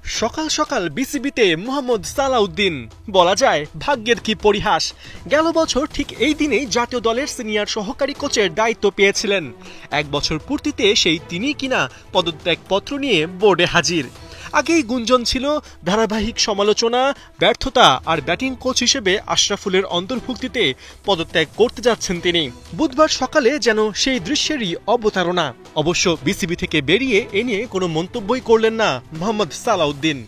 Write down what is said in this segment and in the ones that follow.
সকাল সকাল বিসিবিতে মোহাম্মদ সালাউদ্দিন, বলা যায় ভাগ্যের কি পরিহাস। গেল বছর ঠিক এই দিনেই জাতীয় দলের সিনিয়র সহকারী কোচের দায়িত্ব পেয়েছিলেন। এক বছর পূর্তিতে সেই তিনি কিনা পদত্যাগপত্র নিয়ে বোর্ডে হাজির। আগেই গুঞ্জন ছিল ধারাবাহিক সমালোচনা, ব্যর্থতা আর ব্যাটিং কোচ হিসেবে আশরাফুলের অন্তর্ভুক্তিতে পদত্যাগ করতে যাচ্ছেন তিনি। বুধবার সকালে যেন সেই দৃশ্যেরই অবতারণা। অবশ্য বিসিবি থেকে বেরিয়ে এ নিয়ে কোনো মন্তব্যই করলেন না মোহাম্মদ সালাউদ্দিন।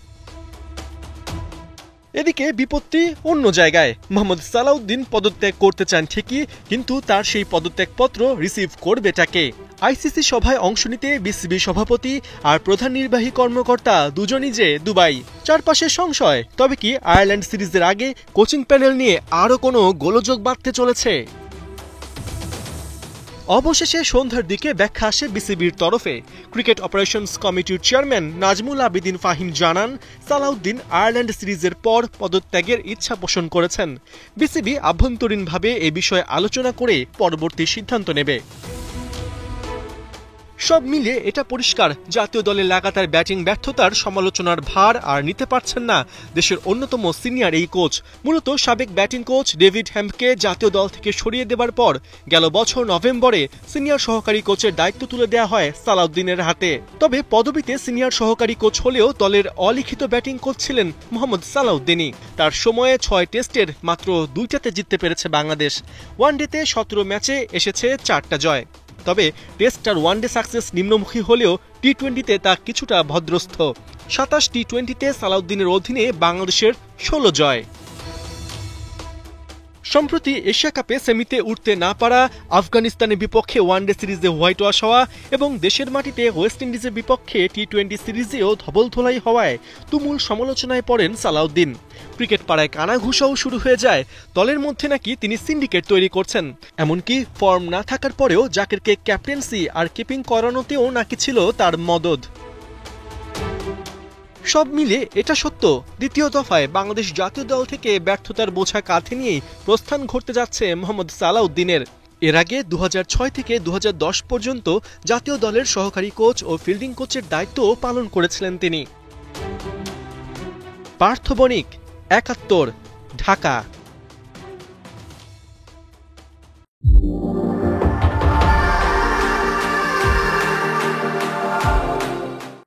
এদিকে বিপত্তি অন্য জায়গায়। মোহাম্মদ সালাউদ্দিন পদত্যাগ করতে চান ঠিকই, কিন্তু তার সেই পদত্যাগপত্র রিসিভ করবেটা কে? আইসিসি সভায় অংশ নিতে বিসিবি সভাপতি আর প্রধান নির্বাহী কর্মকর্তা দুজনই যে দুবাই। চারপাশে সংশয়, তবে কি আয়ারল্যান্ড সিরিজের আগে কোচিং প্যানেল নিয়ে আরও কোনো গোলযোগ বাঁধতে চলেছে? অবশেষে সন্ধ্যার দিকে ব্যাখ্যা আসে বিসিবির তরফে। ক্রিকেট অপারেশনস কমিটির চেয়ারম্যান নাজমুল আবেদিন ফাহিম জানান, সালাউদ্দিন আয়ারল্যান্ড সিরিজের পর পদত্যাগের ইচ্ছা পোষণ করেছেন। বিসিবি আভ্যন্তরীণভাবে এ বিষয়ে আলোচনা করে পরবর্তী সিদ্ধান্ত নেবে। সব মিলিয়ে এটা পরিষ্কার, জাতীয় দলের লাগাতার ব্যাটিং ব্যর্থতার সমালোচনার ভার আর নিতে পারছেন না দেশের অন্যতম সিনিয়র এই কোচ। মূলত সাবেক ব্যাটিং কোচ ডেভিড হ্যাম্পকে জাতীয় দল থেকে সরিয়ে দেবার পর গেল বছর নভেম্বরে সিনিয়র সহকারী কোচের দায়িত্ব তুলে দেওয়া হয় সালাউদ্দিনের হাতে। তবে পদবিতে সিনিয়র সহকারী কোচ হলেও দলের অলিখিত ব্যাটিং কোচ ছিলেন মোহাম্মদ সালাউদ্দিনই। তার সময়ে 6 টেস্টের মাত্র 2টাতে জিততে পেরেছে বাংলাদেশ। ওয়ানডেতে 17 ম্যাচে এসেছে 4টা জয়। তবে টেস্ট আর ওয়ানডে সাকসেস নিম্নমুখী হলেও টি-20তে তা কিছুটা ভদ্রস্থ। 27 টি-20তে সালাউদ্দিনের অধীনে বাংলাদেশের 16 জয়। সম্প্রতি এশিয়া কাপে সেমিতে উঠতে না পারা, আফগানিস্তানের বিপক্ষে ওয়ানডে সিরিজে হোয়াইট ওয়াশ হওয়া এবং দেশের মাটিতে ওয়েস্ট ইন্ডিজের বিপক্ষে টি-20 সিরিজেও ধবলধোলাই হওয়ায় তুমুল সমালোচনায় পড়েন সালাউদ্দিন। ক্রিকেট পাড়ায় কানাঘুষাও শুরু হয়ে যায়, দলের মধ্যে নাকি তিনি সিন্ডিকেট তৈরি করছেন। এমনকি ফর্ম না থাকার পরেও জাকিরকে ক্যাপ্টেন্সি আর কিপিং করানোতেও নাকি ছিল তার মদদ। সব মিলে এটা সত্য, দ্বিতীয় দফায় বাংলাদেশ জাতীয় দল থেকে ব্যর্থতার বোঝা কাঁধে নিয়েই প্রস্থান ঘটতে যাচ্ছে মোহাম্মদ সালাউদ্দিনের। এর আগে 2006 থেকে 2010 পর্যন্ত জাতীয় দলের সহকারী কোচ ও ফিল্ডিং কোচের দায়িত্ব পালন করেছিলেন তিনি। পার্থ বণিক, 71, ঢাকা।